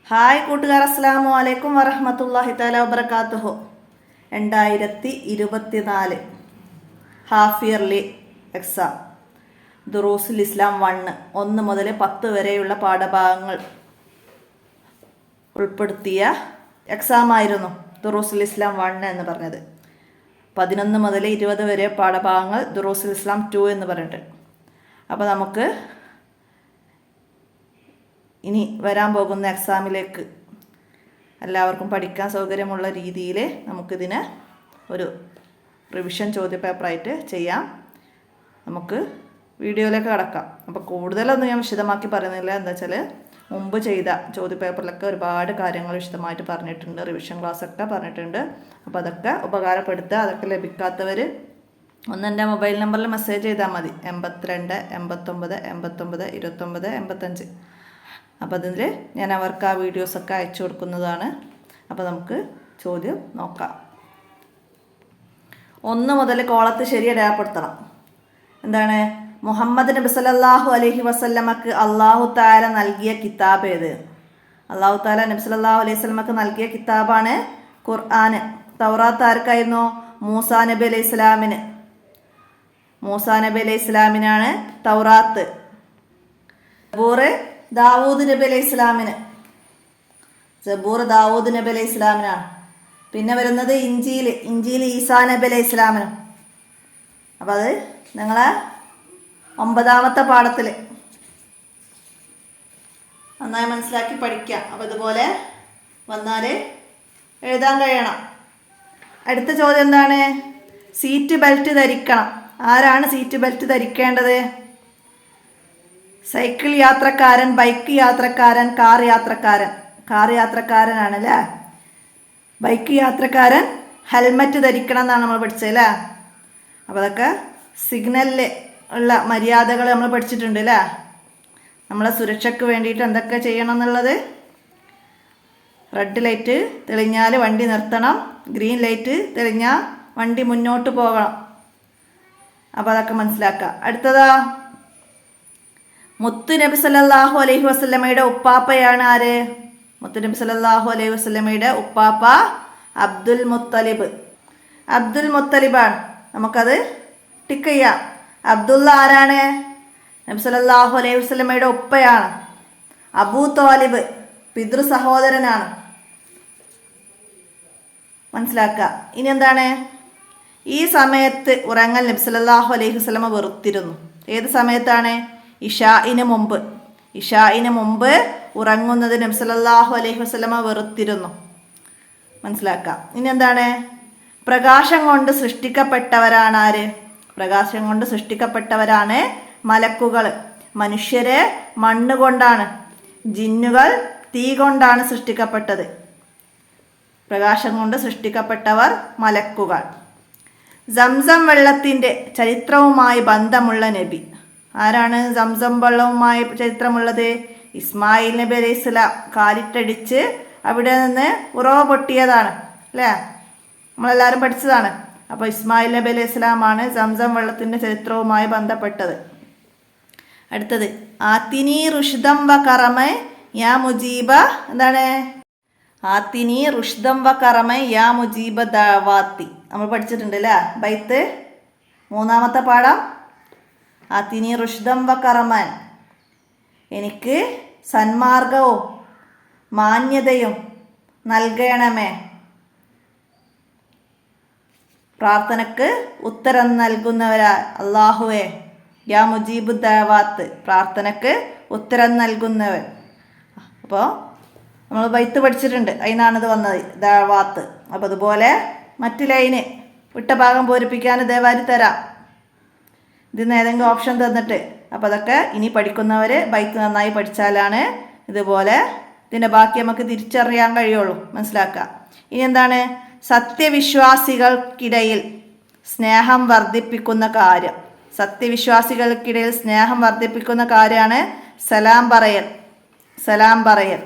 Hi കൂട്ടുകാർ, അസ്സലാമു അലൈക്കും വറഹ്മത്തുള്ളാഹി തആല വബറകാതുഹു. 2024 ഹാഫ് ഇയർലി എക്സാം ദുറൂസുൽ ഇസ്ലാം 1 മുതൽ 10 വരെയുള്ള പാഠഭാഗങ്ങൾ ഉൾപ്പെടുത്തിയ എക്സാമായിരുന്നു ദുറൂസുൽ ഇസ്ലാം 1 എന്ന് പറഞ്ഞത്. 11 മുതൽ 20 വരെ പാഠഭാഗങ്ങൾ ദുറൂസുൽ ഇസ്ലാം 2 എന്ന് പറഞ്ഞിട്ട്. അപ്പോൾ നമുക്ക് ഇനി വരാൻ പോകുന്ന എക്സാമിലേക്ക് എല്ലാവർക്കും പഠിക്കാൻ സൗകര്യമുള്ള രീതിയിൽ നമുക്കിതിനെ ഒരു റിവിഷൻ ചോദ്യപേപ്പറായിട്ട് ചെയ്യാം. നമുക്ക് വീഡിയോയിലേക്ക് കടക്കാം. അപ്പോൾ കൂടുതലൊന്നും ഞാൻ വിശദമാക്കി പറയുന്നില്ല. എന്താ വെച്ചാൽ മുമ്പ് ചെയ്ത ചോദ്യപേപ്പറിലൊക്കെ ഒരുപാട് കാര്യങ്ങൾ വിശദമായിട്ട് പറഞ്ഞിട്ടുണ്ട്, റിവിഷൻ ക്ലാസ്സൊക്കെ പറഞ്ഞിട്ടുണ്ട്. അപ്പോൾ അതൊക്കെ ഉപകാരപ്പെടുത്തുക. അതൊക്കെ ലഭിക്കാത്തവർ എൻ്റെ മൊബൈൽ നമ്പറിൽ മെസ്സേജ് ചെയ്താൽ മതി. 82 89 89 29 85. അപ്പോൾ അതിൽ ഞാൻ അവർക്ക് ആ വീഡിയോസൊക്കെ അയച്ചു കൊടുക്കുന്നതാണ്. അപ്പോൾ നമുക്ക് ചോദ്യം നോക്കാം. 1 മുതൽ കോളത്ത് ശരി അടയാളപ്പെടുത്തണം. എന്താണ്? മുഹമ്മദ് നബി സല്ലല്ലാഹു അലൈഹി വസല്ലമക്ക് അല്ലാഹു തആല നൽകിയ കിതാബ് ഏത്? അല്ലാഹു തആല നബി സല്ലല്ലാഹു അലൈഹി വസല്ലമക്ക് നൽകിയ കിതാബാണ് ഖുർആൻ. തൗറാത്ത് ആർക്കായിരുന്നു? മൂസാ നബി അലൈഹി ഇസ്ലാമിന്. മൂസാ നബി അലൈഹി ഇസ്ലാമിനാണ് തൗറാത്ത്. സബൂർ ദാവൂദ് നബി അലൈഹി ഇസ്ലാമിന്. സബൂർ ദാവൂദ് നബി അലൈഹി ഇസ്ലാമിനാണ്. പിന്നെ വരുന്നത് ഇഞ്ചീൽ ഈസാ നബി അലൈഹി ഇസ്ലാമിനും. അപ്പം അത് നിങ്ങളെ 9ാമത്തെ പാഠത്തിൽ നന്നായി മനസ്സിലാക്കി പഠിക്കാം. അപ്പം ഇതുപോലെ വന്നാൽ എഴുതാൻ കഴിയണം. അടുത്ത ചോദ്യം എന്താണ്? സീറ്റ് ബെൽറ്റ് ധരിക്കണം. ആരാണ് സീറ്റ് ബെൽറ്റ് ധരിക്കേണ്ടത്? സൈക്കിൾ യാത്രക്കാരൻ, ബൈക്ക് യാത്രക്കാരൻ, കാർ യാത്രക്കാരൻ. കാർ യാത്രക്കാരനാണ് അല്ലേ. ബൈക്ക് യാത്രക്കാരൻ ഹെൽമറ്റ് ധരിക്കണം എന്നാണ് നമ്മൾ പഠിച്ചത് അല്ലേ. അപ്പോൾ അതൊക്കെ സിഗ്നലിൽ ഉള്ള മര്യാദകൾ നമ്മൾ പഠിച്ചിട്ടുണ്ട് അല്ലേ. നമ്മളെ സുരക്ഷയ്ക്ക് വേണ്ടിയിട്ട് എന്തൊക്കെ ചെയ്യണം എന്നുള്ളത്. റെഡ് ലൈറ്റ് തെളിഞ്ഞാൽ വണ്ടി നിർത്തണം, ഗ്രീൻ ലൈറ്റ് തെളിഞ്ഞാൽ വണ്ടി മുന്നോട്ട് പോകണം. അപ്പോൾ അതൊക്കെ മനസ്സിലാക്കുക. അടുത്തതാ, മുത്തു നബി സല്ലല്ലാഹു അലൈഹി വസല്ലമയുടെ ഉപ്പാപ്പയാണ് ആര്? മുത്തു നബി സല്ലല്ലാഹു അലൈഹി വസല്ലമയുടെ ഉപ്പാപ്പ അബ്ദുൽ മുത്തലിബ്. അബ്ദുൽ മുത്തലിബാണ്. നമുക്കത് ടിക്ക് ചെയ്യാം. അബ്ദുള്ള ആരാണ്? നബി സല്ലല്ലാഹു അലൈഹി വസല്ലമയുടെ ഉപ്പയാണ്. അബൂ ത്വാലിബ് പിതൃ സഹോദരനാണ്. മനസ്സിലാക്കുക. ഇനി എന്താണ്? ഈ സമയത്ത് ഉറങ്ങൽ നബി സല്ലല്ലാഹു അലൈഹി വസല്ലമ വെറുത്തിരുന്നു. ഏത് സമയത്താണ്? ഇശാഇന് മുമ്പ്. ഇശാഇന് മുമ്പ് ഉറങ്ങുന്നത് നബി സല്ലല്ലാഹു അലൈഹി വസല്ലമ വെറുത്തിരുന്നു. മനസ്സിലാക്കാം. ഇനി എന്താണ്? പ്രകാശം കൊണ്ട് സൃഷ്ടിക്കപ്പെട്ടവരാണ് ആര്? പ്രകാശം കൊണ്ട് സൃഷ്ടിക്കപ്പെട്ടവരാണ് മലക്കുകൾ. മനുഷ്യരെ മണ്ണ് കൊണ്ടാണ്, ജിന്നുകൾ തീ കൊണ്ടാണ് സൃഷ്ടിക്കപ്പെട്ടത്. പ്രകാശം കൊണ്ട് സൃഷ്ടിക്കപ്പെട്ടവർ മലക്കുകൾ. സംസം വെള്ളത്തിൻ്റെ ചരിത്രവുമായി ബന്ധമുള്ള നബി ആരാണ്? സംസം വെള്ളവുമായി ചരിത്രമുള്ളത് ഇസ്മായിൽ നബി അലൈഹി സ്വലാം. കാലിട്ടടിച്ച് അവിടെ നിന്ന് ഉറവ പൊട്ടിയതാണ് അല്ലേ, നമ്മളെല്ലാവരും പഠിച്ചതാണ്. അപ്പോൾ ഇസ്മായിൽ നബി അലൈഹി സ്വലാമാണ് സംസം വെള്ളത്തിൻ്റെ ചരിത്രവുമായി ബന്ധപ്പെട്ടത്. അടുത്തത്, ആത്തിനി റുഷ്ദം വ കറമ യാ മുജീബ. എന്താണ്? ആത്തിനി റുഷ്ദം വ കറമ യാ മുജീബ ദഅവാത്തി. നമ്മൾ പഠിച്ചിട്ടുണ്ട് അല്ലേ ബൈത്ത്, 3ാമത്തെ പാഠം. ആത്തിനി റുഷ്ദം വ കറമൻ, എനിക്ക് സന്മാർഗവും മാന്യതയും നൽകണമേ. പ്രാർത്ഥനക്ക് ഉത്തരം നൽകുന്നവരാ അല്ലാഹുവേ. യാ മുജീബു ദഅവാത്ത്, പ്രാർത്ഥനക്ക് ഉത്തരം നൽകുന്നവൻ. അപ്പോൾ നമ്മൾ ബൈത്ത് പഠിച്ചിട്ടുണ്ട്, അതിനാണിത് വന്നത് ദഅവാത്ത്. അപ്പോൾ അതുപോലെ മറ്റ് ലൈന് വിട്ട ഭാഗം പൂരിപ്പിക്കാൻ ദയവാരി തരാം. ഇതിന് ഏതെങ്കിലും ഓപ്ഷൻ തന്നിട്ട്. അപ്പോൾ അതൊക്കെ ഇനി പഠിക്കുന്നവർ ബൈത്ത് നന്നായി പഠിച്ചാലാണ് ഇതുപോലെ ഇതിൻ്റെ ബാക്കി നമുക്ക് തിരിച്ചറിയാൻ കഴിയുള്ളൂ. മനസ്സിലാക്കുക. ഇനി എന്താണ്? സത്യവിശ്വാസികൾക്കിടയിൽ സ്നേഹം വർദ്ധിപ്പിക്കുന്ന കാര്യം. സത്യവിശ്വാസികൾക്കിടയിൽ സ്നേഹം വർദ്ധിപ്പിക്കുന്ന കാര്യമാണ് സലാം പറയൽ. സലാം പറയൽ.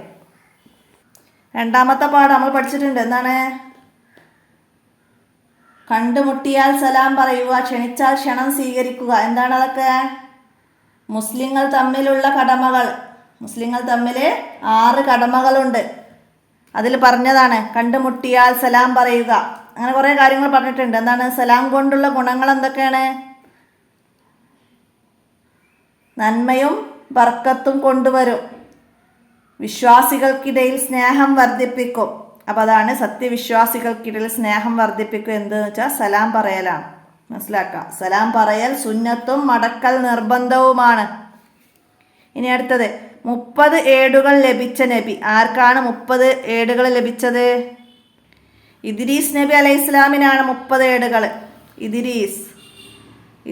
2ാമത്തെ പാഠം നമ്മൾ പഠിച്ചിട്ടുണ്ട്. എന്താണ്? കണ്ടുമുട്ടിയാൽ സലാം പറയുക, ക്ഷണിച്ചാൽ ക്ഷണം സ്വീകരിക്കുക. എന്താണ് അതൊക്കെ? മുസ്ലിങ്ങൾ തമ്മിലുള്ള കടമകൾ. മുസ്ലിങ്ങൾ തമ്മിൽ 6 കടമകളുണ്ട്. അതിൽ പറഞ്ഞതാണ് കണ്ടുമുട്ടിയാൽ സലാം പറയുക. അങ്ങനെ കുറേ കാര്യങ്ങൾ പറഞ്ഞിട്ടുണ്ട്. എന്താണ് സലാം കൊണ്ടുള്ള ഗുണങ്ങൾ എന്തൊക്കെയാണ്? നന്മയും ബർക്കത്തും കൊണ്ടുവരും, വിശ്വാസികൾക്കിടയിൽ സ്നേഹം വർദ്ധിപ്പിക്കും. അപ്പോൾ അതാണ് സത്യവിശ്വാസികൾക്കിടയിൽ സ്നേഹം വർദ്ധിപ്പിക്കും എന്തെന്ന് വെച്ചാൽ സലാം പറയലാണ്. മനസ്സിലാക്കാം. സലാം പറയൽ സുന്നത്തും മടക്കൽ നിർബന്ധവുമാണ്. ഇനി അടുത്തത് 30 ഏടുകൾ ലഭിച്ച നബി. ആർക്കാണ് 30 ഏടുകൾ ലഭിച്ചത്? ഇദ്രീസ് നബി അലൈഹി ഇസ്ലാമിനാണ് 30 ഏടുകൾ.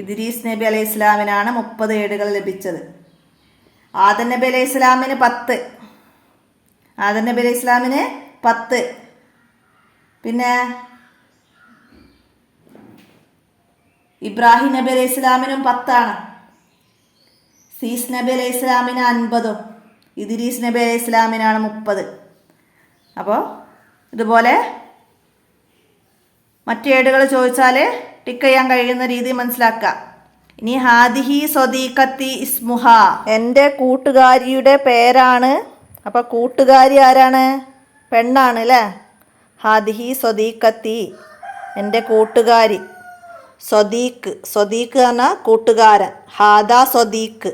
ഇദ്രീസ് നബി അലൈഹി ഇസ്ലാമിനാണ് 30 ഏടുകൾ ലഭിച്ചത്. ആദം നബി അലൈഹി ഇസ്ലാമിന് 10. ആദം നബി അലൈഹി ഇസ്ലാമിന് 10. പിന്നെ ഇബ്രാഹിം നബി അലൈഹി ഇസ്ലാമിനും 10 സീസ് നബി അലൈഹി ഇസ്ലാമിന് 50. ഇദ്രീസ് നബി അലൈഹി ഇസ്ലാമിനാണ് 30. അപ്പോൾ ഇതുപോലെ മറ്റു ഏടുകൾ ചോദിച്ചാൽ ടിക്ക് ചെയ്യാൻ കഴിയുന്ന രീതി മനസ്സിലാക്കുക. ഇനി ഹാദിഹി സ്വദീഖത്തി ഇസ്മുഹ, എൻ്റെ കൂട്ടുകാരിയുടെ പേരാണ്. അപ്പോൾ കൂട്ടുകാരി ആരാണ്? പെണ്ണാണ് അല്ലേ? ഹാദിഹി സ്വദീഖത്തി, എൻ്റെ കൂട്ടുകാരി. സ്വദീഖ് പറഞ്ഞാൽ കൂട്ടുകാരൻ. ഹാദാ സ്വദീഖ്.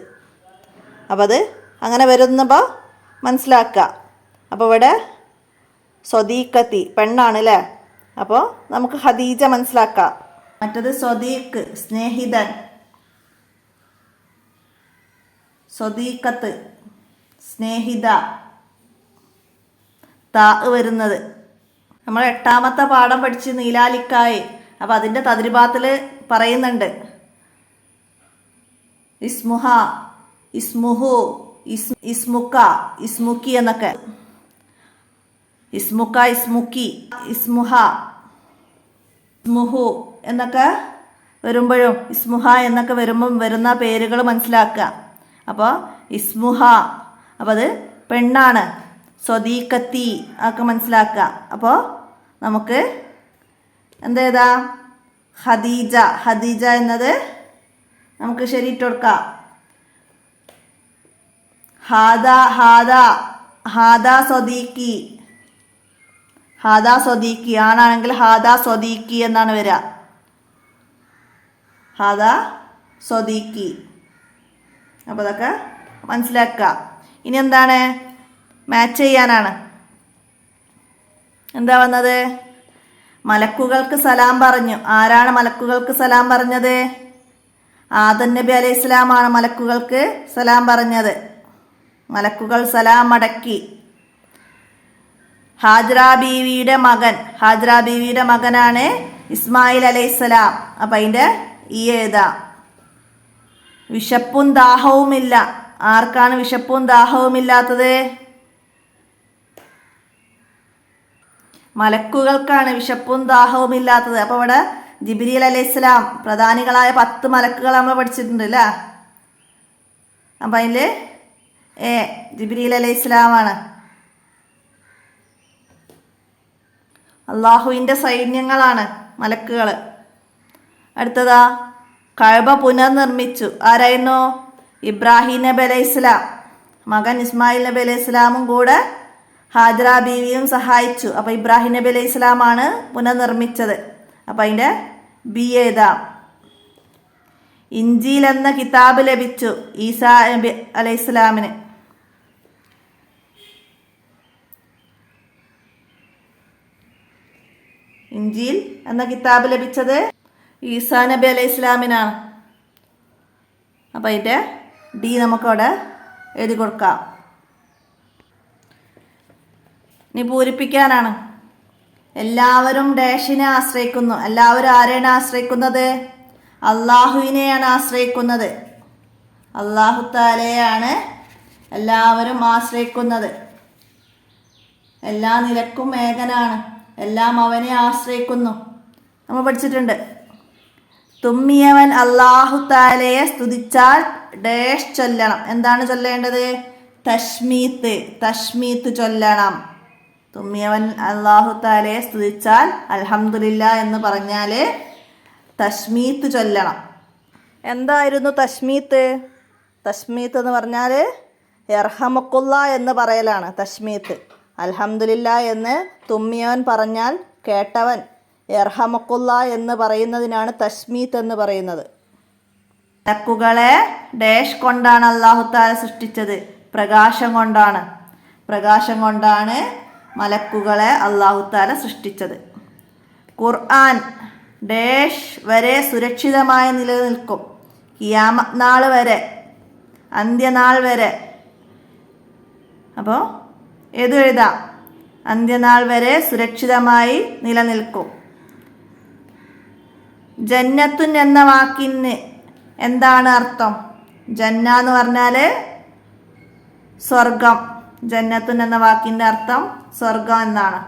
അപ്പോൾ അത് അങ്ങനെ വരുന്നപ്പോൾ മനസ്സിലാക്കുക. അപ്പോൾ ഇവിടെ സ്വദീഖത്തി പെണ്ണാണ് അല്ലേ? അപ്പോൾ നമുക്ക് ഖദീജ മനസ്സിലാക്കാം. മറ്റത് സ്വദീഖ് സ്നേഹിതൻ, സ്വദീഖത്ത് സ്നേഹിത, താ വരുന്നത്. നമ്മൾ 8ാമത്തെ പാഠം പഠിച്ച് നീലാലിക്കായി. അപ്പോൾ അതിൻ്റെ തദ്രിബാത്തിൽ പറയുന്നുണ്ട് ഇസ്മുഹ, ഇസ്മുഹു, ഇസ്മുക്ക, ഇസ്മുക്കി എന്നൊക്കെ. ഇസ്മുക്ക, ഇസ്മുക്കി, ഇസ്മുഹ, ഇസ്മുഹു എന്നൊക്കെ വരുമ്പോഴും ഇസ്മുഹ എന്നൊക്കെ വരുമ്പം വരുന്ന പേരുകൾ മനസ്സിലാക്കുക. അപ്പോൾ ഇസ്മുഹ, അപ്പോൾ അത് പെണ്ണാണ്. സ്വദീഖത്തി ഒക്കെ മനസ്സിലാക്കുക. അപ്പോൾ നമുക്ക് എന്തേതാ ഖദീജ എന്നത് നമുക്ക് ശരിയിട്ട് കൊടുക്കാം. ഹാദാ സ്വദീഖി ആണാണെങ്കിൽ ഹാദാ സ്വദീഖി എന്നാണ് വരിക. ഹാദാ സ്വദീഖി. അപ്പോൾ അതൊക്കെ മനസ്സിലാക്കുക. ഇനി എന്താണ്? മാച്ച് ചെയ്യാനാണ്. എന്താ വന്നത്? മലക്കുകൾക്ക് സലാം പറഞ്ഞു. ആരാണ് മലക്കുകൾക്ക് സലാം പറഞ്ഞത്? ആദം നബി അലൈഹി ഇസ്ലാമാണ് മലക്കുകൾക്ക് സലാം പറഞ്ഞത്. മലക്കുകൾ സലാം മടക്കി. ഹാജറ ബീവിയുടെ മകനാണ് ഇസ്മായിൽ അലൈഹിസ്സലാം. അപ്പം അതിൻ്റെ ഈ എഴുതാം. വിശപ്പും ദാഹവുമില്ല. ആർക്കാണ് വിശപ്പും ദാഹവുമില്ലാത്തത്? മലക്കുകൾക്കാണ് വിശപ്പും ദാഹവും ഇല്ലാത്തത്. അപ്പോൾ ഇവിടെ ജിബ്രീൽ അലൈഹിസ്സലാം, പ്രധാനികളായ 10 മലക്കുകൾ നമ്മൾ പഠിച്ചിട്ടുണ്ട് അല്ലേ? അപ്പം അതിൽ ജിബ്രീൽ അലൈഹിസ്സലാമാണ്. അള്ളാഹുവിൻ്റെ സൈന്യങ്ങളാണ് മലക്കുകൾ. അടുത്തതാ കഅബ പുനർനിർമ്മിച്ചു. ആരായിരുന്നു? ഇബ്രാഹിം നബി അലൈഹിസ്സലാം. മകൻ ഇസ്മായിൽ നബി അലൈഹിസ്സലാമും കൂടെ ഹാജറ ബീവിയും സഹായിച്ചു. അപ്പോൾ ഇബ്രാഹിം നബി അലൈഹി ഇസ്ലാമാണ് പുനർനിർമ്മിച്ചത്. അപ്പോൾ അതിൻ്റെ ബി എഴുതാം. ഇഞ്ചീൽ എന്ന കിതാബ് ലഭിച്ചു ഈസാ നബി അലൈഹി ഇസ്ലാമിന്. ഇഞ്ചീൽ എന്ന കിതാബ് ലഭിച്ചത് ഈസാ നബി അലൈഹി ഇസ്ലാമിനാണ്. അപ്പോൾ അതിൻ്റെ ഡി നമുക്കവിടെ എഴുതി കൊടുക്കാം. ഇനി പൂരിപ്പിക്കാനാണ്. എല്ലാവരും ഡാഷിനെ ആശ്രയിക്കുന്നു. എല്ലാവരും ആരെയാണ് ആശ്രയിക്കുന്നത്? അള്ളാഹുവിനെയാണ് ആശ്രയിക്കുന്നത്. അള്ളാഹു തആലയെയാണ് എല്ലാവരും ആശ്രയിക്കുന്നത്. എല്ലാ നിലക്കും ഏകനാണ്. എല്ലാം അവനെ ആശ്രയിക്കുന്നു. നമ്മൾ പഠിച്ചിട്ടുണ്ട്. തുമ്മിയവൻ അള്ളാഹു തആലയെ സ്തുതിച്ചാൽ ഡാഷ് ചൊല്ലണം. എന്താണ് ചൊല്ലേണ്ടത്? തശ്മീത്ത് ചൊല്ലണം. തുമ്മിയവൻ അള്ളാഹു തആലയെ സ്തുതിച്ചാൽ അൽഹംദുലില്ലാ എന്ന് പറഞ്ഞാൽ തശ്മീത്ത് ചൊല്ലണം. എന്തായിരുന്നു തശ്മീത്ത്? തശ്മീത്ത് എന്ന് പറഞ്ഞാൽ യർഹമുക്കുള്ള എന്ന് പറയലാണ് തശ്മീത്ത്. അൽഹംദുലില്ല എന്ന് തുമ്മിയവൻ പറഞ്ഞാൽ കേട്ടവൻ യർഹമുക്കുള്ള എന്ന് പറയുന്നതിനാണ് തശ്മീത്ത് എന്ന് പറയുന്നത്. മലക്കുകളെ ഡാഷ് കൊണ്ടാണ് അല്ലാഹു തആല സൃഷ്ടിച്ചത്? പ്രകാശം കൊണ്ടാണ്. പ്രകാശം കൊണ്ടാണ് മലക്കുകളെ അല്ലാഹു തആല സൃഷ്ടിച്ചത്. ഖുർആൻ ഡാഷ് വരെ സുരക്ഷിതമായി നിലനിൽക്കും. ഖിയാമത്ത് നാൾ വരെ, അന്ത്യനാൾ വരെ. അപ്പോൾ ഏത് എഴുതാം? അന്ത്യനാൾ വരെ സുരക്ഷിതമായി നിലനിൽക്കും. ജന്നത്തുൻ എന്ന വാക്കിന് എന്താണ് അർത്ഥം? ജന്ന എന്ന് പറഞ്ഞാൽ സ്വർഗം. ജന്നത്തുൻ എന്ന വാക്കിൻ്റെ അർത്ഥം സ്വർഗം എന്നാണ്.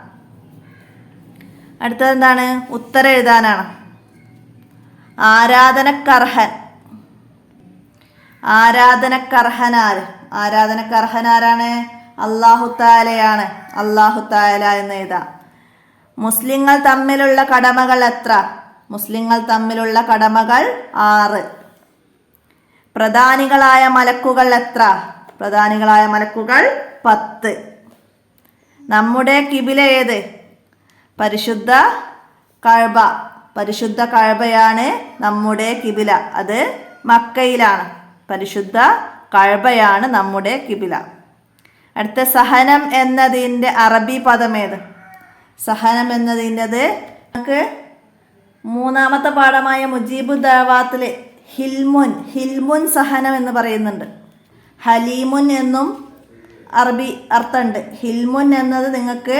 അടുത്തത് എന്താണ്? ഉത്തരം എഴുതാനാണ്. ആരാധനക്കർഹൻ. ആരാധനക്കർഹൻ ആര്? ആരാധനക്കർഹൻ ആരാണ്? അല്ലാഹു തആലയാണ്. അല്ലാഹു തആല എന്ന് എഴുതാം. മുസ്ലിങ്ങൾ തമ്മിലുള്ള കടമകൾ എത്ര? മുസ്ലിങ്ങൾ തമ്മിലുള്ള കടമകൾ 6. പ്രധാനികളായ മലക്കുകൾ എത്ര? പ്രധാനികളായ മലക്കുകൾ 10. നമ്മുടെ കിബില ഏത്? പരിശുദ്ധ കഅബ. പരിശുദ്ധ കഅബയാണ് നമ്മുടെ കിബില. അത് മക്കയിലാണ്. പരിശുദ്ധ കഅബയാണ് നമ്മുടെ കിബില. അടുത്ത സഹനം എന്നതിൻ്റെ അറബി പദം ഏത്? സഹനം എന്നതിൻ്റെത് നമുക്ക് 3ാമത്തെ പാഠമായ മുജീബു ദഅവാത്തിൽ ഹിൽമുൻ സഹനം എന്ന് പറയുന്നുണ്ട്. ഹലീമുൻ എന്നും അറബി അർത്ഥമുണ്ട്. ഹിൽമുൻ എന്നത് നിങ്ങൾക്ക്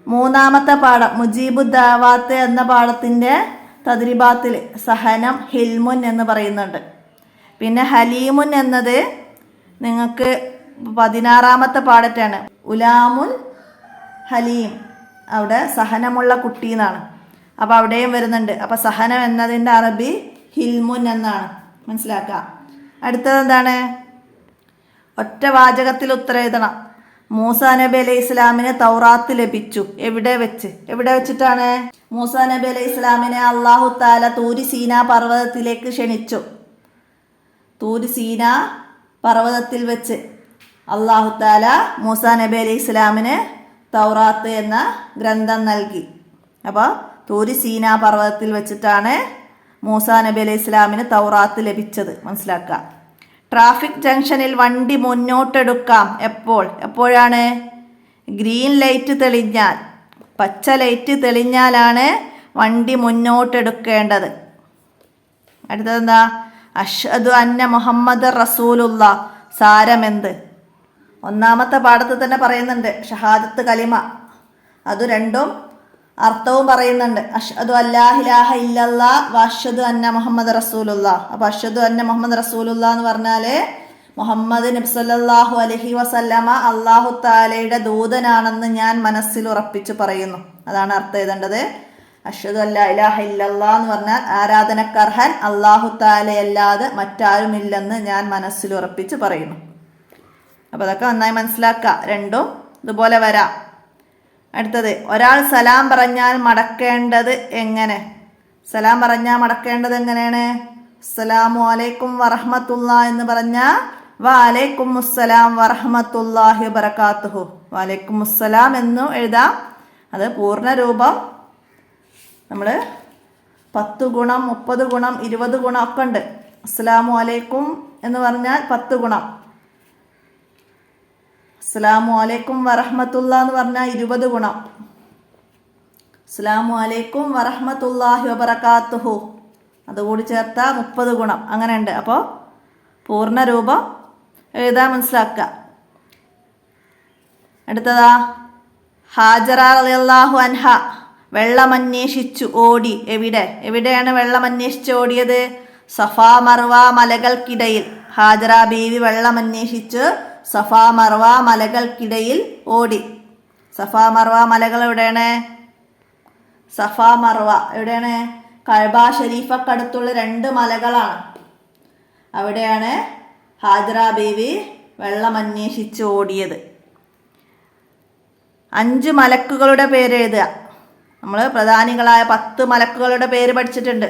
3ാമത്തെ പാഠം മുജീബു ദഅവാത്ത് എന്ന പാഠത്തിൻ്റെ തദ്രിബാത്തിൽ സഹനം ഹിൽമുൻ എന്ന് പറയുന്നുണ്ട്. പിന്നെ ഹലീമുൻ എന്നത് നിങ്ങൾക്ക് 16ാമത്തെ പാഠത്താണ് ഉലാമുൽ ഹലീം. അവിടെ സഹനമുള്ള കുട്ടി എന്നാണ്. അപ്പോൾ അവിടെയും വരുന്നുണ്ട്. അപ്പോൾ സഹനം എന്നതിൻ്റെ അറബി ഹിൽമുൻ എന്നാണ്. മനസ്സിലാക്കാം. അടുത്തത് എന്താണ്? ഒറ്റ വാചകത്തിൽ ഉത്തരം എഴുതണം. മൂസാ നബി അലൈഹി ഇസ്ലാമിന് തൗറാത്ത് ലഭിച്ചു. എവിടെ വെച്ച്? എവിടെ വെച്ചിട്ടാണ്? മൂസാ നബി അലൈഹി ഇസ്ലാമിനെ അല്ലാഹു തആല തൂരി സീനാ പർവ്വതത്തിലേക്ക് ക്ഷണിച്ചു. തൂരി സീനാ പർവ്വതത്തിൽ വെച്ച് അല്ലാഹു തആല മൂസാ നബി അലൈഹി ഇസ്ലാമിന് തൗറാത്ത് എന്ന ഗ്രന്ഥം നൽകി. അപ്പോൾ തൂരി സീനാ പർവ്വതത്തിൽ വെച്ചിട്ടാണ് മൂസാ നബി അലൈഹി ഇസ്ലാമിന് തൗറാത്ത് ലഭിച്ചത്. മനസ്സിലാക്കുക. ട്രാഫിക് ജംഗ്ഷനിൽ വണ്ടി മുന്നോട്ടെടുക്കാം. എപ്പോൾ? എപ്പോഴാണ്? ഗ്രീൻ ലൈറ്റ് തെളിഞ്ഞാൽ. പച്ച ലൈറ്റ് തെളിഞ്ഞാലാണ് വണ്ടി മുന്നോട്ടെടുക്കേണ്ടത്. അടുത്തതെന്താ? അഷ്ഹദു അന്ന മുഹമ്മദ് റസൂലുള്ള. സാരമെന്ത്? 1ാമത്തെ പാഠത്തിൽ തന്നെ പറയുന്നുണ്ട് ഷഹാദത്ത് കലിമ. അത് രണ്ടും അർത്ഥവും പറയുന്നുണ്ട്. അഷ്ഹദു അല്ലാ ഇലാഹ ഇല്ലല്ലാഹ് വ അഷ്ഹദു അന്ന മുഹമ്മദ് റസൂലുള്ളാഹ്. അപ്പോൾ അഷ്ഹദു അന്ന മുഹമ്മദ് റസൂലുള്ളാഹ് എന്ന് പറഞ്ഞാൽ മുഹമ്മദ് നബി സല്ലല്ലാഹു അലൈഹി വസല്ലമ അല്ലാഹു തആലയുടെ ദൂതനാണെന്ന് ഞാൻ മനസ്സിൽ ഉറപ്പിച്ച് പറയുന്നു. അതാണ് അർത്ഥം എഴുതേണ്ടത്. അഷ്ഹദു അല്ലാ ഇലാഹ ഇല്ലല്ലാഹ് എന്ന് പറഞ്ഞാൽ ആരാധനക്കർഹൻ അല്ലാഹു തആലയല്ലാതെ മറ്റാരുമില്ലെന്ന് ഞാൻ മനസ്സിൽ ഉറപ്പിച്ച് പറയുന്നു. അപ്പോൾ അതൊക്കെ നന്നായി മനസ്സിലാക്കുക. രണ്ടും ഇതുപോലെ വരാം. അടുത്തത്, ഒരാൾ സലാം പറഞ്ഞാൽ മടക്കേണ്ടത് എങ്ങനെ? സലാം പറഞ്ഞാൽ മടക്കേണ്ടത് എങ്ങനെയാണ്? അസ്സലാമു അലൈക്കും വറഹ്മത്തുള്ളാഹി എന്ന് പറഞ്ഞാൽ വഅലൈക്കും അസ്സലാം വറഹ്മത്തുള്ളാഹി വബറകാതുഹു. വഅലൈക്കും അസ്സലാം എന്നും എഴുതാം. അത് പൂർണ്ണരൂപം നമ്മൾ 10 ഗുണം 30 ഗുണം 20 ഗുണം ഒക്കെ ഉണ്ട്. അസ്സലാമു അലൈക്കും എന്ന് പറഞ്ഞാൽ 10 ഗുണം. അസ്സലാമു അലൈക്കും വറഹ്മത്തുള്ളാഹി എന്ന് പറഞ്ഞാൽ 20 ഗുണം. അസ്സലാമു അലൈക്കും വറഹ്മത്തുള്ളാഹി വബറകാതുഹു അതുകൂടി ചേർത്താൽ 30 ഗുണം. അങ്ങനെ ഉണ്ട്. അപ്പോൾ പൂർണ്ണരൂപം എഴുതാൻ മനസ്സിലാക്കുക. അടുത്തതാ, ഹാജറ റളിയല്ലാഹു അൻഹ വെള്ളമന്വേഷിച്ചു ഓടി. എവിടെയാണ് വെള്ളമന്വേഷിച്ച് ഓടിയത്? സഫാ മർവ മലകൾക്കിടയിൽ. ഹാജറ ബീവി വെള്ളമന്വേഷിച്ച് സഫാ മർവ മലകൾക്കിടയിൽ ഓടി. സഫാ മർവ മലകൾ എവിടെയാണ്? സഫാ മർവ എവിടെയാണ്? കഅബ ഷരീഫക്കടുത്തുള്ള 2 മലകളാണ്. അവിടെയാണ് ഹാജറ ബീവി വെള്ളമന്വേഷിച്ച് ഓടിയത്. 5 മലക്കുകളുടെ പേര് എഴുതുക. നമ്മൾ പ്രധാനികളായ 10 മലക്കുകളുടെ പേര് പഠിച്ചിട്ടുണ്ട്.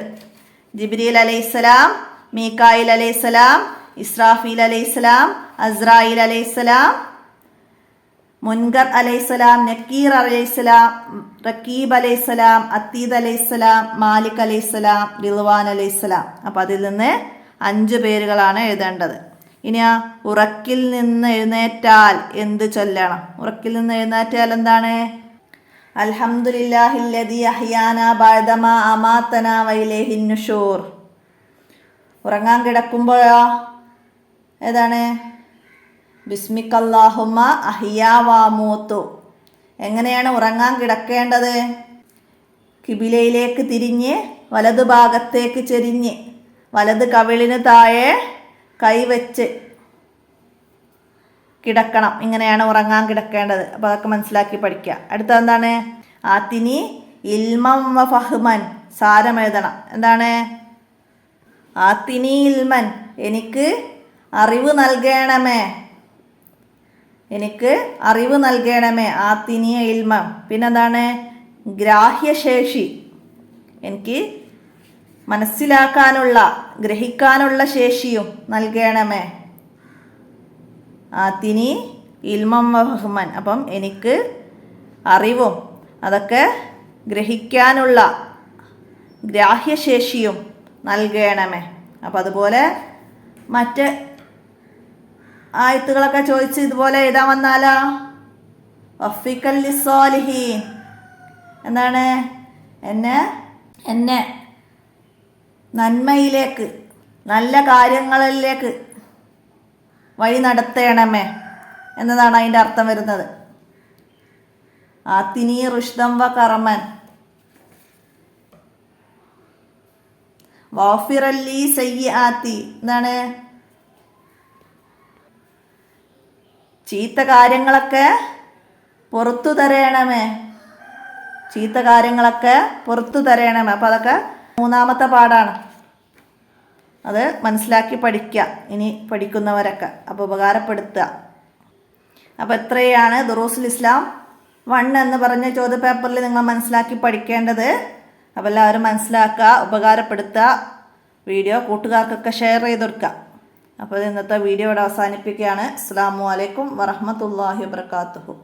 ജിബ്രീൽ അലൈഹിസ്സലാം, മീകായിൽ അലൈഹിസ്സലാം, ഇസ്രാഫീൽ അലൈഹിസ്സലാം, അസ്രായിൽ അലൈഹിസ്സലാം, മുൻകർ അലൈഹിസ്സലാം, നക്കീർ അലൈഹിസ്സലാം, റക്കീബ് അലൈഹിസ്സലാം, അത്തീദ് അലൈഹിസ്സലാം, മാലിക് അലൈഹിസ്സലാം, റിദ്വാൻ അലൈഹിസ്സലാം. അപ്പം അതിൽ നിന്ന് 5 പേരുകളാണ് എഴുതേണ്ടത്. ഇനിയാ ഉറക്കിൽ നിന്ന് എഴുന്നേറ്റാൽ എന്ത് ചൊല്ലണം? ഉറക്കിൽ നിന്ന് എഴുന്നേറ്റാൽ എന്താണ്? അൽഹംദുലില്ലാഹില്ലദീ അഹ്യാനാ ബഅദമാ അമാതനാ വഇലൈഹിൻ നുശൂർ. ഉറങ്ങാൻ കിടക്കുമ്പോഴോ ഏതാണ്? ബിസ്മിക്കല്ലാഹുമ്മ അഹ്യാ വഅമൂതു. എങ്ങനെയാണ് ഉറങ്ങാൻ കിടക്കേണ്ടത്? കിബിലയിലേക്ക് തിരിഞ്ഞ് വലതുഭാഗത്തേക്ക് ചെരിഞ്ഞ് വലത് കവിളിന് താഴെ കൈവച്ച് കിടക്കണം. ഇങ്ങനെയാണ് ഉറങ്ങാൻ കിടക്കേണ്ടത്. അപ്പോൾ അതൊക്കെ മനസ്സിലാക്കി പഠിക്കുക. അടുത്ത എന്താണ്? ആത്തിനി ഇൽമം വ ഫഹ്മൻ. സാരം എഴുതണം. എന്താണ്? ആത്തിനി ഇൽമൻ, എനിക്ക് അറിവ് നൽകണമേ, എനിക്ക് അറിവ് നൽകണമേ. ആത്തിനി ഇൽമം. പിന്നെന്താണ്? ഗ്രാഹ്യശേഷി, എനിക്ക് മനസ്സിലാക്കാനുള്ള ഗ്രഹിക്കാനുള്ള ശേഷിയും നൽകണമേ. ആത്തിനി ഇൽമം വഹ്മൻ. അപ്പം എനിക്ക് അറിവും അതൊക്കെ ഗ്രഹിക്കാനുള്ള ഗ്രാഹ്യശേഷിയും നൽകണമേ. അപ്പം അതുപോലെ മറ്റ് ആയത്തുകളൊക്കെ ചോദിച്ച് ഇതുപോലെ എഴുതാൻ വന്നാലോ? വഫിക്കൽ ലിസ്സാലിഹീൻ. എന്താണ്? എന്നെ നന്മയിലേക്ക്, നല്ല കാര്യങ്ങളിലേക്ക് വഴി നടത്തണമേ എന്നതാണ് അതിൻ്റെ അർത്ഥം വരുന്നത്. ആത്തിനി റുഷ്ദം വ കറമൻ. വാഫിറല്ലി സയ്യിആത്തി. എന്താണ്? ചീത്ത കാര്യങ്ങളൊക്കെ പുറത്തു തരണമേ, ചീത്ത കാര്യങ്ങളൊക്കെ പുറത്തു തരണമേ. അപ്പം അതൊക്കെ 3ാമത്തെ പാഠാണ്. അത് മനസ്സിലാക്കി പഠിക്കുക ഇനി പഠിക്കുന്നവരൊക്കെ. അപ്പോൾ ഉപകാരപ്പെടുത്തുക. അപ്പോൾ എത്രയാണ് ദുറൂസുൽ ഇസ്ലാം 1 എന്ന് പറഞ്ഞ ചോദ്യപേപ്പറിൽ നിങ്ങൾ മനസ്സിലാക്കി പഠിക്കേണ്ടത്. അപ്പോൾ എല്ലാവരും മനസ്സിലാക്കുക, ഉപകാരപ്പെടുത്തുക. വീഡിയോ കൂട്ടുകാർക്കൊക്കെ ഷെയർ ചെയ്ത് കൊടുക്കുക. അപ്പോൾ ഇന്നത്തെ വീഡിയോ ഇവിടെ അവസാനിപ്പിക്കുകയാണ്. അസ്സലാമു അലൈക്കും വറഹ്മത്തുള്ളാഹി വബറകാതുഹു.